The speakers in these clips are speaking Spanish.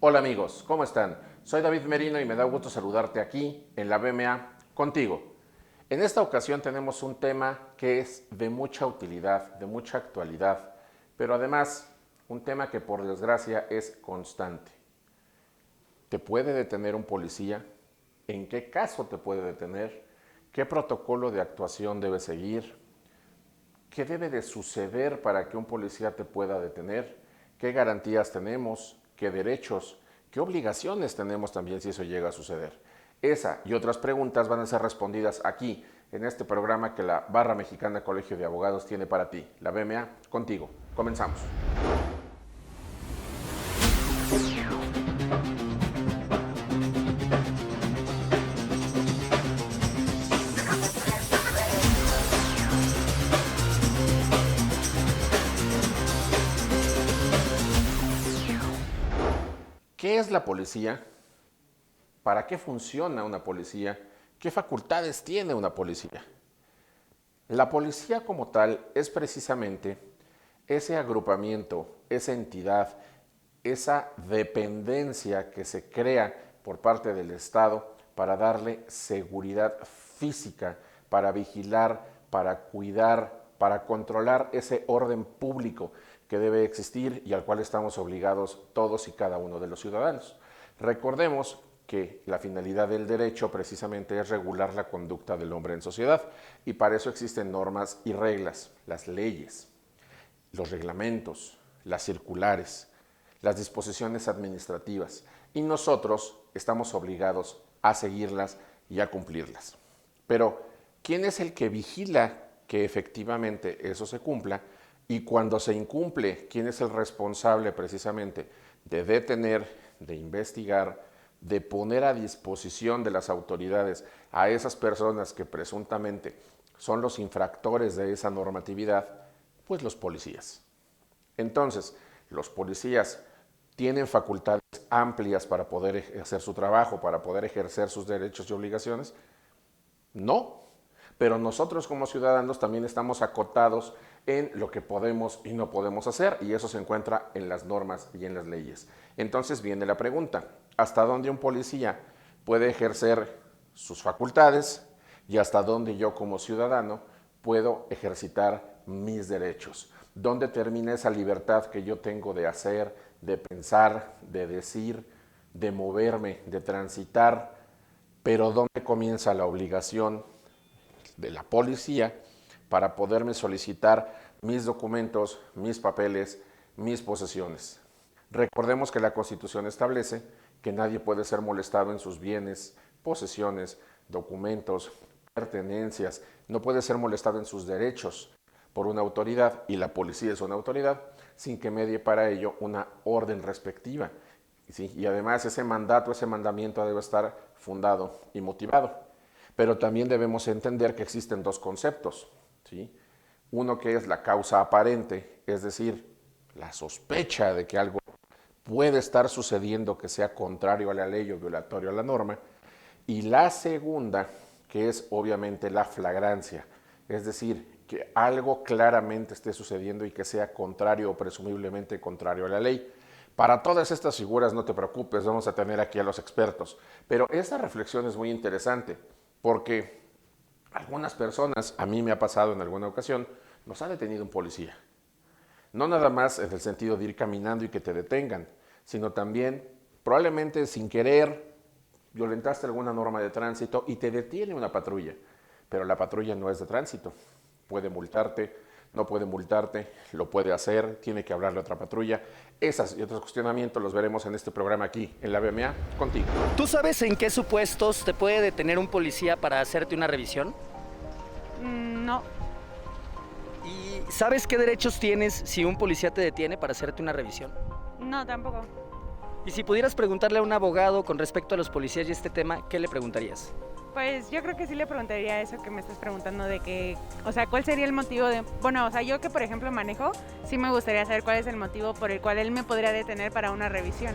Hola amigos, ¿cómo están? Soy David Merino y me da gusto saludarte aquí en la BMA contigo. En esta ocasión tenemos un tema que es de mucha utilidad, de mucha actualidad, pero además un tema que por desgracia es constante. ¿Te puede detener un policía? ¿En qué caso te puede detener? ¿Qué protocolo de actuación debe seguir? ¿Qué debe de suceder para que un policía te pueda detener? ¿Qué garantías tenemos? ¿Qué derechos? ¿Qué obligaciones tenemos también si eso llega a suceder? Esa y otras preguntas van a ser respondidas aquí, en este programa que la Barra Mexicana Colegio de Abogados tiene para ti, la BMA, contigo. Comenzamos. ¿Qué es la policía? ¿Para qué funciona una policía? ¿Qué facultades tiene una policía? La policía como tal es precisamente ese agrupamiento, esa entidad, esa dependencia que se crea por parte del Estado para darle seguridad física, para vigilar, para cuidar, para controlar ese orden público que debe existir y al cual estamos obligados todos y cada uno de los ciudadanos. Recordemos que la finalidad del derecho precisamente es regular la conducta del hombre en sociedad y para eso existen normas y reglas, las leyes, los reglamentos, las circulares, las disposiciones administrativas y nosotros estamos obligados a seguirlas y a cumplirlas. Pero, ¿quién es el que vigila que efectivamente eso se cumpla? Y cuando se incumple, ¿quién es el responsable precisamente de detener, de investigar, de poner a disposición de las autoridades a esas personas que presuntamente son los infractores de esa normatividad? Pues los policías. Entonces, los policías tienen facultades amplias para poder hacer su trabajo, para poder ejercer sus derechos y obligaciones. No, pero nosotros como ciudadanos también estamos acotados en lo que podemos y no podemos hacer y eso se encuentra en las normas y en las leyes. Entonces viene la pregunta, ¿hasta dónde un policía puede ejercer sus facultades y hasta dónde yo como ciudadano puedo ejercitar mis derechos? ¿Dónde termina esa libertad que yo tengo de hacer, de pensar, de decir, de moverme, de transitar? Pero ¿dónde comienza la obligación de la policía para poderme solicitar mis documentos, mis papeles, mis posesiones? Recordemos que la Constitución establece que nadie puede ser molestado en sus bienes, posesiones, documentos, pertenencias, no puede ser molestado en sus derechos por una autoridad, y la policía es una autoridad, sin que medie para ello una orden respectiva. ¿Sí? Y además ese mandato, ese mandamiento debe estar fundado y motivado. Pero también debemos entender que existen dos conceptos. ¿Sí? Uno que es la causa aparente, es decir, la sospecha de que algo puede estar sucediendo que sea contrario a la ley o violatorio a la norma. Y la segunda, que es obviamente la flagrancia, es decir, que algo claramente esté sucediendo y que sea contrario o presumiblemente contrario a la ley. Para todas estas figuras no te preocupes, vamos a tener aquí a los expertos. Pero esta reflexión es muy interesante porque algunas personas, a mí me ha pasado en alguna ocasión, nos ha detenido un policía. No nada más en el sentido de ir caminando y que te detengan, sino también probablemente sin querer violentaste alguna norma de tránsito y te detiene una patrulla, pero la patrulla no es de tránsito. Puede multarte, no puede multarte, lo puede hacer, tiene que hablarle a otra patrulla. Esas y otros cuestionamientos los veremos en este programa aquí, en la BMA, contigo. ¿Tú sabes en qué supuestos te puede detener un policía para hacerte una revisión? No, ¿Y sabes qué derechos tienes si un policía te detiene para hacerte una revisión? no, tampoco. Y si pudieras preguntarle a un abogado con respecto a los policías y este tema, ¿qué le preguntarías? Pues yo creo que sí le preguntaría eso que me estás preguntando de que, o sea, ¿cuál sería el motivo de, bueno, o sea, yo que por ejemplo manejo, sí me gustaría saber cuál es el motivo por el cual él me podría detener para una revisión.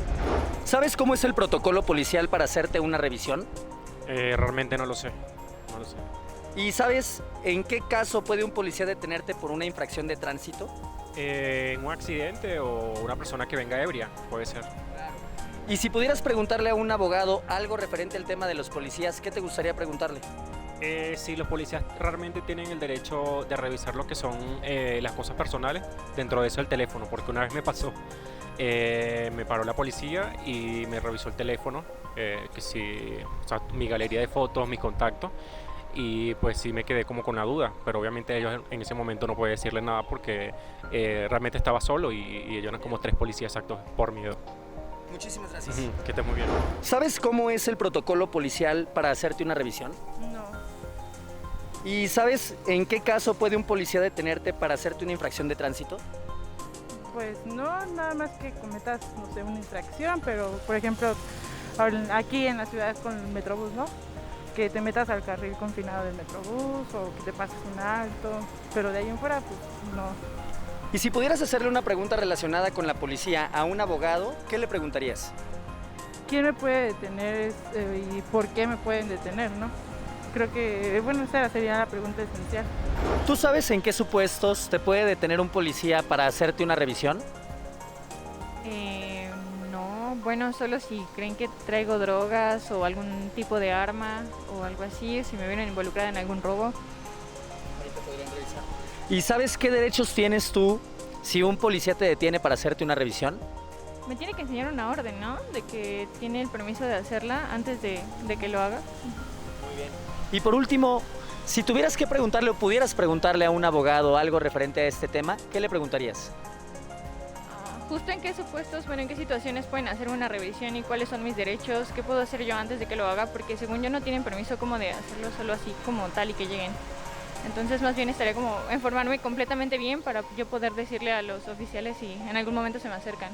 ¿Sabes cómo es el protocolo policial para hacerte una revisión? Realmente no lo sé. No lo sé. ¿Y sabes en qué caso puede un policía detenerte por una infracción de tránsito? En un accidente o una persona que venga ebria, puede ser. Y si pudieras preguntarle a un abogado algo referente al tema de los policías, ¿qué te gustaría preguntarle? Sí, los policías realmente tienen el derecho de revisar lo que son las cosas personales, dentro de eso el teléfono, porque una vez me pasó, me paró la policía y me revisó el teléfono, que sí, o sea, mi galería de fotos, mis contactos, y pues sí me quedé como con la duda, pero obviamente ellos en ese momento no pude decirle nada porque realmente estaba solo y ellos eran como 3 policías exactos por miedo. Muchísimas gracias. Que esté muy bien. ¿Sabes cómo es el protocolo policial para hacerte una revisión? No. ¿Y sabes en qué caso puede un policía detenerte para hacerte una infracción de tránsito? Pues no, nada más que cometas, no sé, una infracción, pero por ejemplo, aquí en la ciudad con el Metrobús, ¿no? Que te metas al carril confinado del Metrobús o que te pases un alto, pero de ahí en fuera, pues no. Y si pudieras hacerle una pregunta relacionada con la policía a un abogado, ¿qué le preguntarías? ¿Quién me puede detener y por qué me pueden detener, no? Creo que, bueno, esa sería la pregunta esencial. ¿Tú sabes en qué supuestos te puede detener un policía para hacerte una revisión? No, bueno, solo si creen que traigo drogas o algún tipo de arma o algo así, si me vienen involucrada en algún robo. Ahí te podrían revisar. ¿Y sabes qué derechos tienes tú si un policía te detiene para hacerte una revisión? Me tiene que enseñar una orden, ¿no? De que tiene el permiso de hacerla antes de que lo haga. Muy bien. Y por último, si tuvieras que preguntarle o pudieras preguntarle a un abogado algo referente a este tema, ¿qué le preguntarías? Justo en qué supuestos, bueno, en qué situaciones pueden hacer una revisión y cuáles son mis derechos, qué puedo hacer yo antes de que lo haga, porque según yo no tienen permiso como de hacerlo solo así como tal y que lleguen. Entonces más bien estaría como informarme completamente bien para yo poder decirle a los oficiales si en algún momento se me acercan.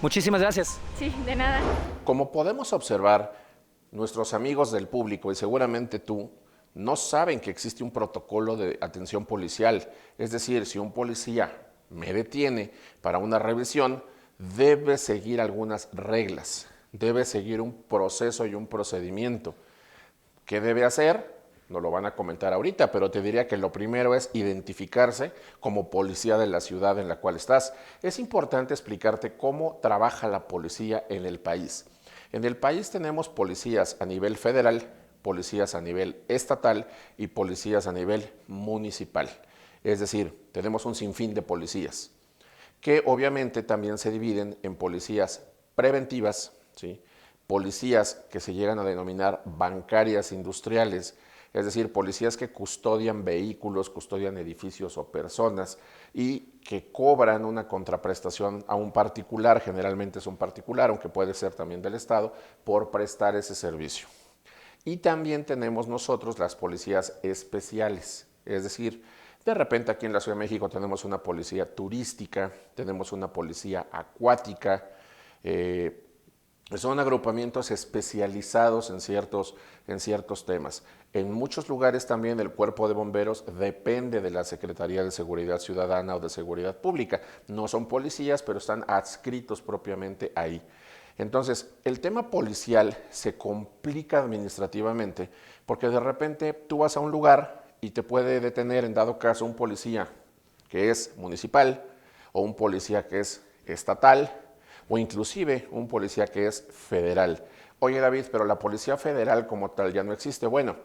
Muchísimas gracias. Sí, de nada. Como podemos observar, nuestros amigos del público y seguramente tú no saben que existe un protocolo de atención policial. Es decir, si un policía me detiene para una revisión, debe seguir algunas reglas, debe seguir un proceso y un procedimiento. ¿Qué debe hacer? No lo van a comentar ahorita, pero te diría que lo primero es identificarse como policía de la ciudad en la cual estás. Es importante explicarte cómo trabaja la policía en el país. En el país tenemos policías a nivel federal, policías a nivel estatal y policías a nivel municipal. Es decir, tenemos un sinfín de policías que obviamente también se dividen en policías preventivas, ¿sí? Policías que se llegan a denominar bancarias industriales, es decir, policías que custodian vehículos, custodian edificios o personas y que cobran una contraprestación a un particular, generalmente es un particular, aunque puede ser también del Estado, por prestar ese servicio. Y también tenemos nosotros las policías especiales, es decir, de repente aquí en la Ciudad de México tenemos una policía turística, tenemos una policía acuática, son agrupamientos especializados en ciertos temas. En muchos lugares también el cuerpo de bomberos depende de la Secretaría de Seguridad Ciudadana o de Seguridad Pública. No son policías, pero están adscritos propiamente ahí. Entonces, el tema policial se complica administrativamente porque de repente tú vas a un lugar y te puede detener en dado caso un policía que es municipal o un policía que es estatal o inclusive un policía que es federal. Oye David, pero la policía federal como tal ya no existe. Bueno,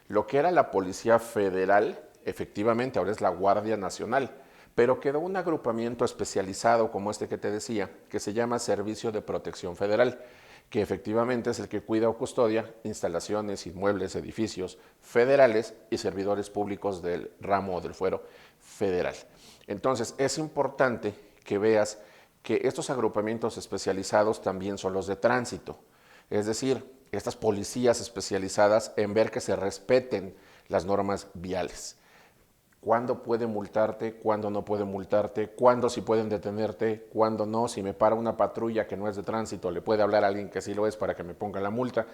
lo que era la policía federal efectivamente ahora es la Guardia Nacional, pero quedó un agrupamiento especializado como este que te decía, que se llama Servicio de Protección Federal, que efectivamente es el que cuida o custodia instalaciones, inmuebles, edificios federales y servidores públicos del ramo o del fuero federal. Entonces, es importante que veas que estos agrupamientos especializados también son los de tránsito, es decir, estas policías especializadas en ver que se respeten las normas viales. ¿Cuándo puede multarte? ¿Cuándo no puede multarte? ¿Cuándo sí pueden detenerte? ¿Cuándo no? Si me para una patrulla que no es de tránsito, ¿le puede hablar a alguien que sí lo es para que me ponga la multa?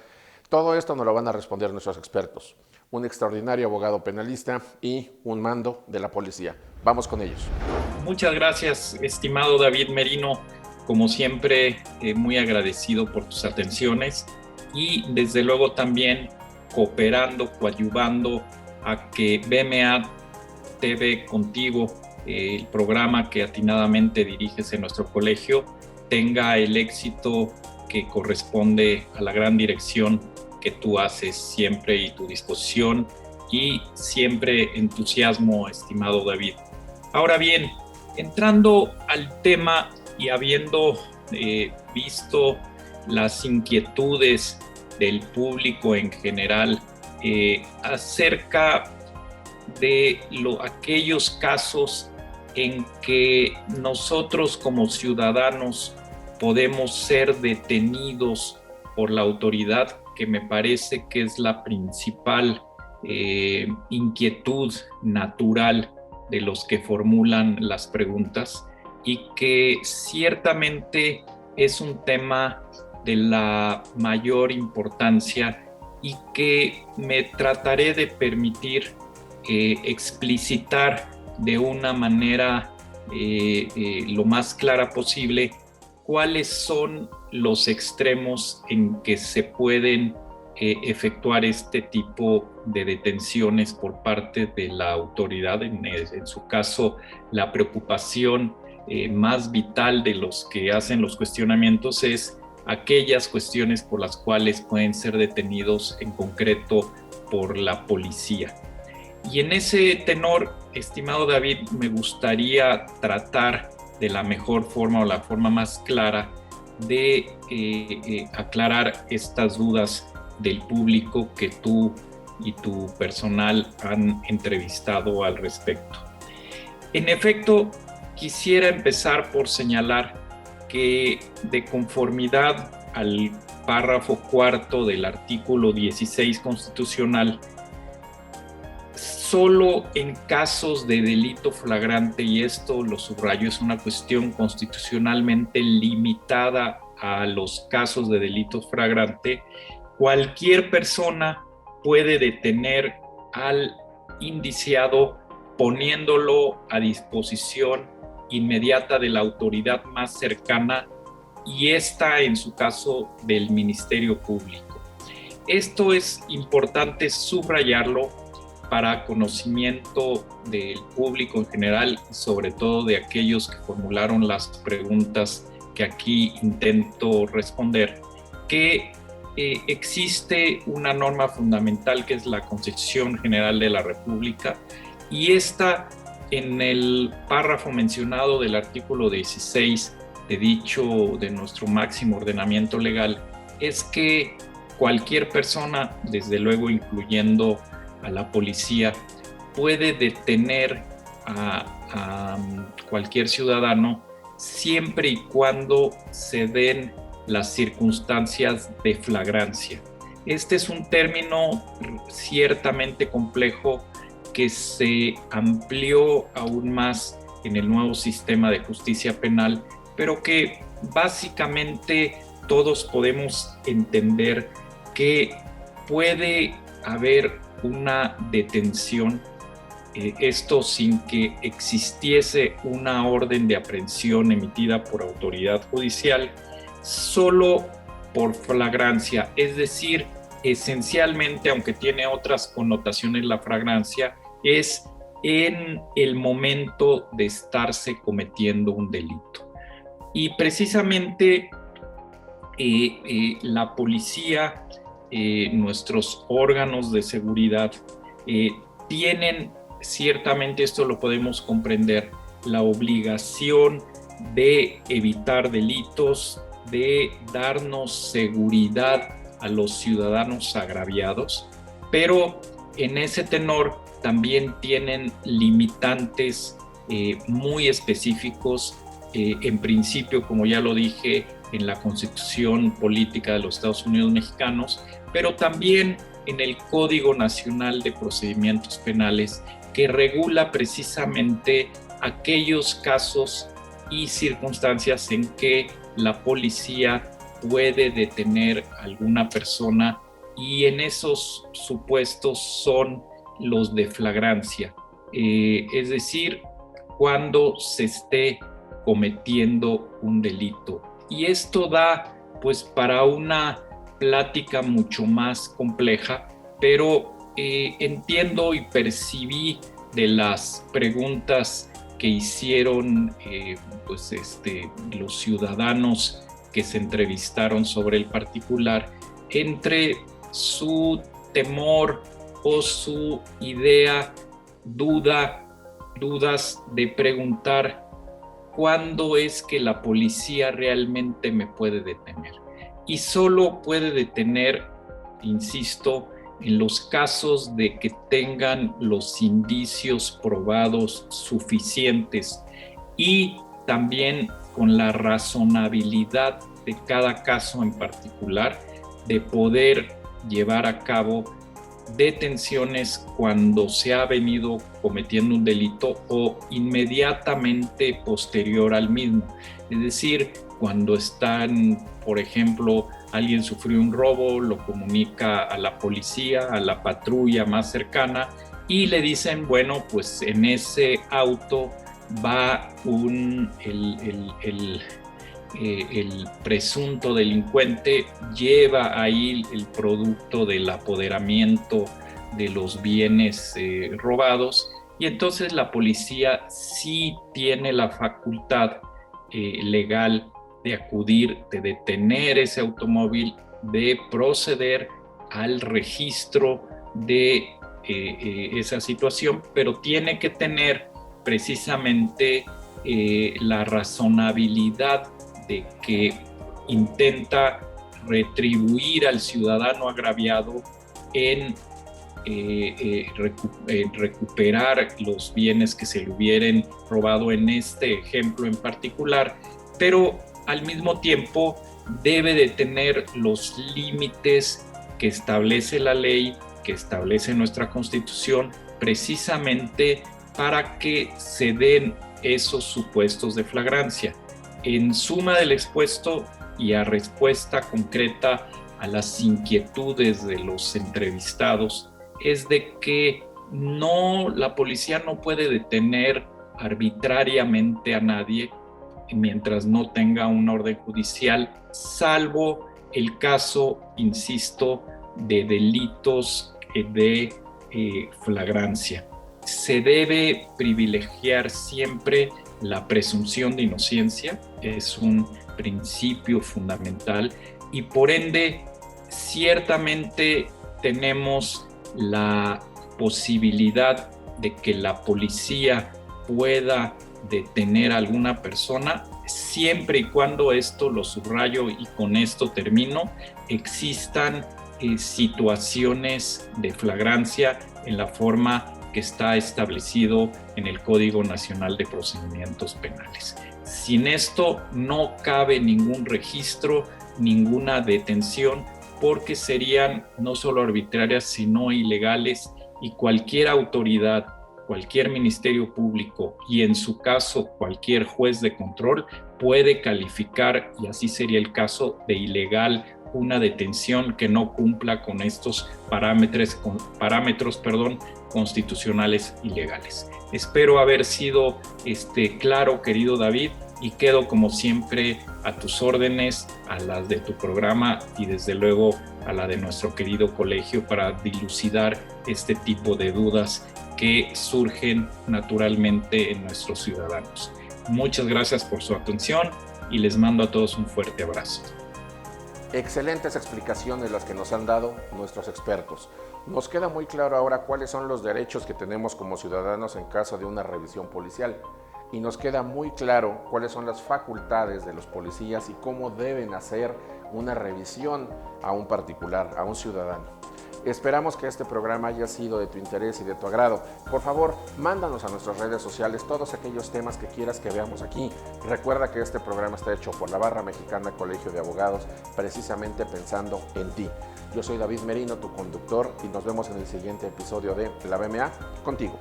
Todo esto nos lo van a responder nuestros expertos. Un extraordinario abogado penalista y un mando de la policía. Vamos con ellos. Muchas gracias, estimado David Merino. Como siempre, muy agradecido por tus atenciones y desde luego también cooperando, coadyuvando a que BMA TV Contigo, el programa que atinadamente diriges en nuestro colegio, tenga el éxito que corresponde a la gran dirección que tú haces siempre y tu disposición y siempre entusiasmo, estimado David. Ahora bien, entrando al tema y habiendo visto las inquietudes del público en general acerca de aquellos casos en que nosotros como ciudadanos podemos ser detenidos por la autoridad, que me parece que es la principal inquietud natural de los que formulan las preguntas, y que ciertamente es un tema de la mayor importancia y que me trataré de permitir explicitar de una manera lo más clara posible cuáles son los extremos en que se pueden efectuar este tipo de detenciones por parte de la autoridad. En su caso, la preocupación más vital de los que hacen los cuestionamientos es aquellas cuestiones por las cuales pueden ser detenidos en concreto por la policía. Y en ese tenor, estimado David, me gustaría tratar de la mejor forma o la forma más clara de aclarar estas dudas del público que tú y tu personal han entrevistado al respecto. En efecto, quisiera empezar por señalar que, de conformidad al párrafo 4 del artículo 16 constitucional, solo en casos de delito flagrante, y esto lo subrayo, es una cuestión constitucionalmente limitada a los casos de delito flagrante, cualquier persona puede detener al indiciado poniéndolo a disposición inmediata de la autoridad más cercana, y esta, en su caso, del Ministerio Público. Esto es importante subrayarlo para conocimiento del público en general y sobre todo de aquellos que formularon las preguntas que aquí intento responder, que existe una norma fundamental que es la Constitución General de la República, y esta, en el párrafo mencionado del artículo 16 de nuestro máximo ordenamiento legal, es que cualquier persona, desde luego incluyendo a la policía, puede detener a cualquier ciudadano siempre y cuando se den las circunstancias de flagrancia. Este es un término ciertamente complejo que se amplió aún más en el nuevo sistema de justicia penal, pero que básicamente todos podemos entender que puede haber una detención, esto sin que existiese una orden de aprehensión emitida por autoridad judicial, solo por flagrancia, es decir, esencialmente, aunque tiene otras connotaciones la flagrancia, es en el momento de estarse cometiendo un delito. Y precisamente la policía, nuestros órganos de seguridad tienen, ciertamente esto lo podemos comprender, la obligación de evitar delitos, de darnos seguridad a los ciudadanos agraviados, pero en ese tenor también tienen limitantes muy específicos, en principio, como ya lo dije, en la Constitución Política de los Estados Unidos Mexicanos, pero también en el Código Nacional de Procedimientos Penales, que regula precisamente aquellos casos y circunstancias en que la policía puede detener a alguna persona, y en esos supuestos son los de flagrancia, es decir, cuando se esté cometiendo un delito. Y esto da pues para una plática mucho más compleja, pero entiendo y percibí de las preguntas que hicieron los ciudadanos que se entrevistaron sobre el particular, entre su temor o su idea, dudas de preguntar cuándo es que la policía realmente me puede detener. Y solo puede detener, insisto, en los casos de que tengan los indicios probados suficientes y también con la razonabilidad de cada caso en particular de poder llevar a cabo detenciones cuando se ha venido cometiendo un delito o inmediatamente posterior al mismo. Es decir, cuando están, por ejemplo, alguien sufrió un robo, lo comunica a la policía, a la patrulla más cercana y le dicen, bueno, pues en ese auto va el presunto delincuente, lleva ahí el producto del apoderamiento de los bienes robados, y entonces la policía sí tiene la facultad legal de acudir, de detener ese automóvil, de proceder al registro de esa situación, pero tiene que tener precisamente la razonabilidad de que intenta retribuir al ciudadano agraviado en recuperar los bienes que se le hubieran robado en este ejemplo en particular, pero al mismo tiempo debe de tener los límites que establece la ley, que establece nuestra Constitución, precisamente para que se den esos supuestos de flagrancia. En suma del expuesto y a respuesta concreta a las inquietudes de los entrevistados, es de que la policía no puede detener arbitrariamente a nadie mientras no tenga una orden judicial, salvo el caso, insisto, de delitos de flagrancia. Se debe privilegiar siempre la presunción de inocencia, es un principio fundamental y por ende ciertamente tenemos la posibilidad de que la policía pueda detener a alguna persona siempre y cuando, esto lo subrayo y con esto termino, existan situaciones de flagrancia en la forma que está establecido en el Código Nacional de Procedimientos Penales. Sin esto no cabe ningún registro, ninguna detención, porque serían no solo arbitrarias, sino ilegales, y cualquier autoridad, cualquier ministerio público y en su caso cualquier juez de control puede calificar, y así sería el caso, de ilegal una detención que no cumpla con estos parámetros constitucionales y legales. Espero haber sido claro, querido David, y quedo como siempre a tus órdenes, a las de tu programa y desde luego a la de nuestro querido colegio para dilucidar este tipo de dudas que surgen naturalmente en nuestros ciudadanos. Muchas gracias por su atención y les mando a todos un fuerte abrazo. Excelentes explicaciones las que nos han dado nuestros expertos. Nos queda muy claro ahora cuáles son los derechos que tenemos como ciudadanos en caso de una revisión policial. Y nos queda muy claro cuáles son las facultades de los policías y cómo deben hacer una revisión a un particular, a un ciudadano. Esperamos que este programa haya sido de tu interés y de tu agrado. Por favor, mándanos a nuestras redes sociales todos aquellos temas que quieras que veamos aquí. Recuerda que este programa está hecho por la Barra Mexicana Colegio de Abogados, precisamente pensando en ti. Yo soy David Merino, tu conductor, y nos vemos en el siguiente episodio de La BMA Contigo.